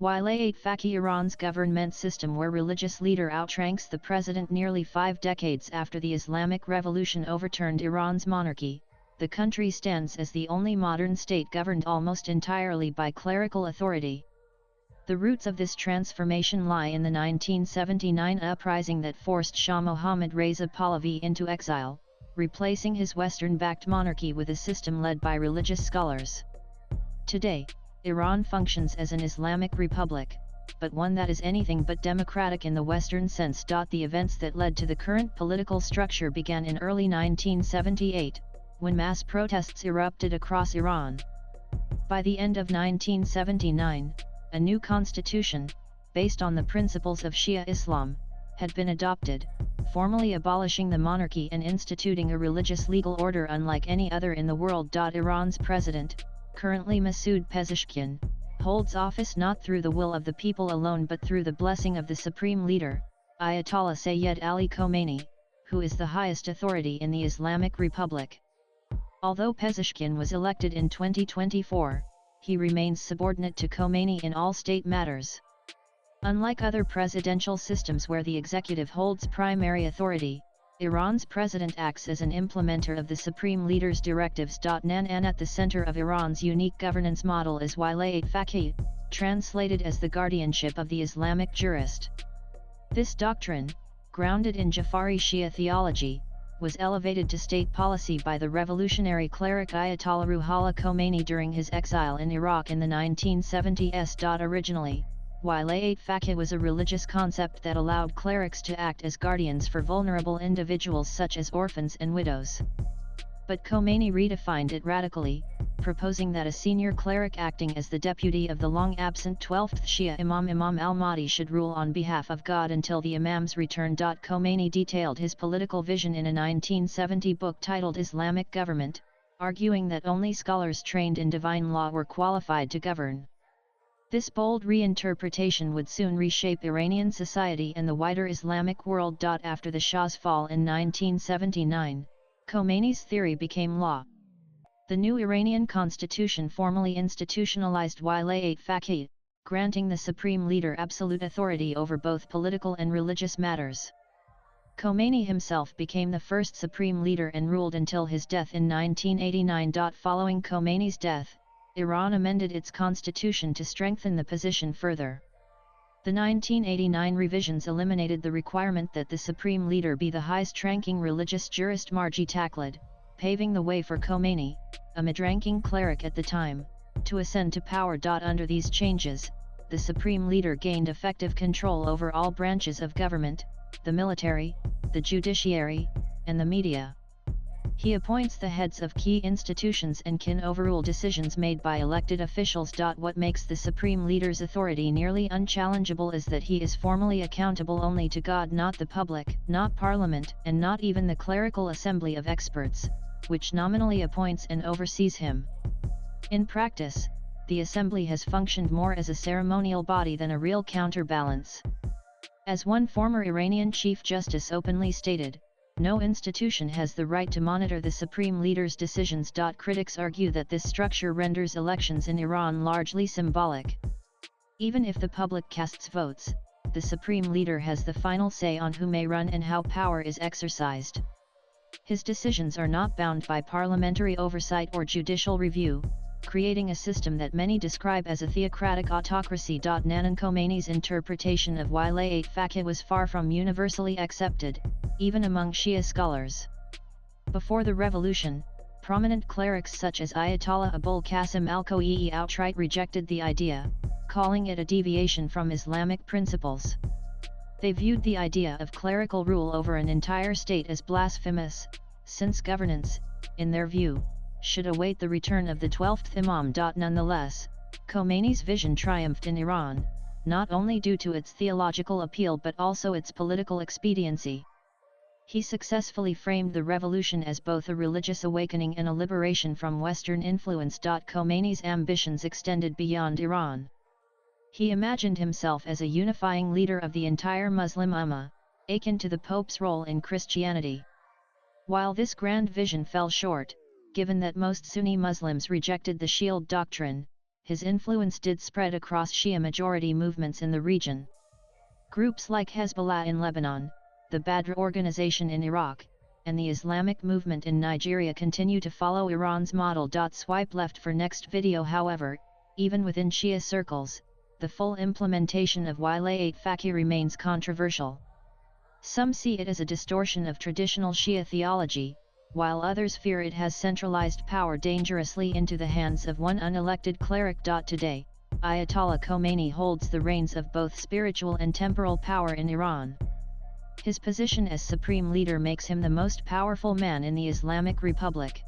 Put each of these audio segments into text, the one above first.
WilayateFaqih, Iran's government system where religious leader Outranks the president nearly 5 decades after the Islamic Revolution overturned Iran's monarchy. The country stands as the only modern state governed almost entirely by clerical authority. The roots of this transformation lie in the 1979 uprising that forced Shah Mohammad Reza Pahlavi into exile, replacing his Western-backed monarchy with a system led by religious scholars. Today, Iran functions as an Islamic republic, but one that is anything but democratic in the Western sense. The events that led to the current political structure began in early 1978, when mass protests erupted across Iran. By the end of 1979, a new constitution, based on the principles of Shia Islam, had been adopted, formally abolishing the monarchy and instituting a religious legal order unlike any other in the world. Iran's president, currently Masoud Pezeshkian, holds office not through the will of the people alone but through the blessing of the supreme leader, Ayatollah Sayyid Ali Khomeini, who is the highest authority in the Islamic Republic. Although Pezeshkian was elected in 2024, he remains subordinate to Khomeini in all state matters. Unlike other presidential systems where the executive holds primary authority, Iran's president acts as an implementer of the supreme leader's directives. And at the center of Iran's unique governance model is WilayateFaqih, translated as the guardianship of the Islamic jurist. This doctrine, grounded in Jafari Shia theology, was elevated to state policy by the revolutionary cleric Ayatollah Ruhollah Khomeini during his exile in Iraq in the 1970s. Originally, WilayateFaqih was a religious concept that allowed clerics to act as guardians for vulnerable individuals such as orphans and widows. But Khomeini redefined it radically, proposing that a senior cleric acting as the deputy of the long-absent 12th Shia Imam al-Mahdi should rule on behalf of God until the Imam's return. Khomeini detailed his political vision in a 1970 book titled Islamic Government, arguing that only scholars trained in divine law were qualified to govern. This bold reinterpretation would soon reshape Iranian society and the wider Islamic world. After the Shah's fall in 1979, Khomeini's theory became law. The new Iranian constitution formally institutionalized WilayateFaqih, granting the supreme leader absolute authority over both political and religious matters. Khomeini himself became the first supreme leader and ruled until his death in 1989. Following Khomeini's death, Iran amended its constitution to strengthen the position further. The 1989 revisions eliminated the requirement that the supreme leader be the highest-ranking religious jurist Marji Taqlid, paving the way for Khomeini, a mid-ranking cleric at the time, to ascend to power. Under these changes, the supreme leader gained effective control over all branches of government, the military, the judiciary, and the media. He appoints the heads of key institutions and can overrule decisions made by elected officials. What makes the supreme leader's authority nearly unchallengeable is that he is formally accountable only to God, not the public, not parliament, and not even the clerical assembly of experts, which nominally appoints and oversees him. In practice, the assembly has functioned more as a ceremonial body than a real counterbalance. As one former Iranian chief justice openly stated, no institution has the right to monitor the supreme leader's decisions. Critics argue that this structure renders elections in Iran largely symbolic. Even if the public casts votes, the supreme leader has the final say on who may run and how power is exercised. His decisions are not bound by parliamentary oversight or judicial review, creating a system that many describe as a theocratic autocracy. Nanan Khomeini's interpretation of WilayateFaqih was far from universally accepted, even among Shia scholars. Before the revolution, prominent clerics such as Ayatollah Abul Qasim al-Khomeini outright rejected the idea, calling it a deviation from Islamic principles. They viewed the idea of clerical rule over an entire state as blasphemous, since governance, in their view, should await the return of the 12th Imam. Nonetheless, Khomeini's vision triumphed in Iran, not only due to its theological appeal but also its political expediency. He successfully framed the revolution as both a religious awakening and a liberation from Western influence. Khomeini's ambitions extended beyond Iran. He imagined himself as a unifying leader of the entire Muslim Ummah, akin to the Pope's role in Christianity. While this grand vision fell short, given that most Sunni Muslims rejected the Shield doctrine, his influence did spread across Shia majority movements in the region. Groups like Hezbollah in Lebanon, the Badr organization in Iraq, and the Islamic movement in Nigeria continue to follow Iran's model. Swipe left for next video. However, even within Shia circles, the full implementation of Wilayate-Faqih remains controversial. Some see it as a distortion of traditional Shia theology, while others fear it has centralized power dangerously into the hands of one unelected cleric. Today, Ayatollah Khomeini holds the reins of both spiritual and temporal power in Iran. His position as supreme leader makes him the most powerful man in the Islamic Republic.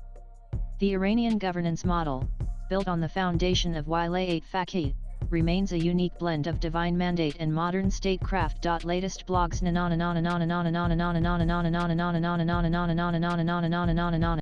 The Iranian governance model, built on the foundation of Wilayate-Faqih, remains a unique blend of divine mandate and modern statecraft. Latest blogs.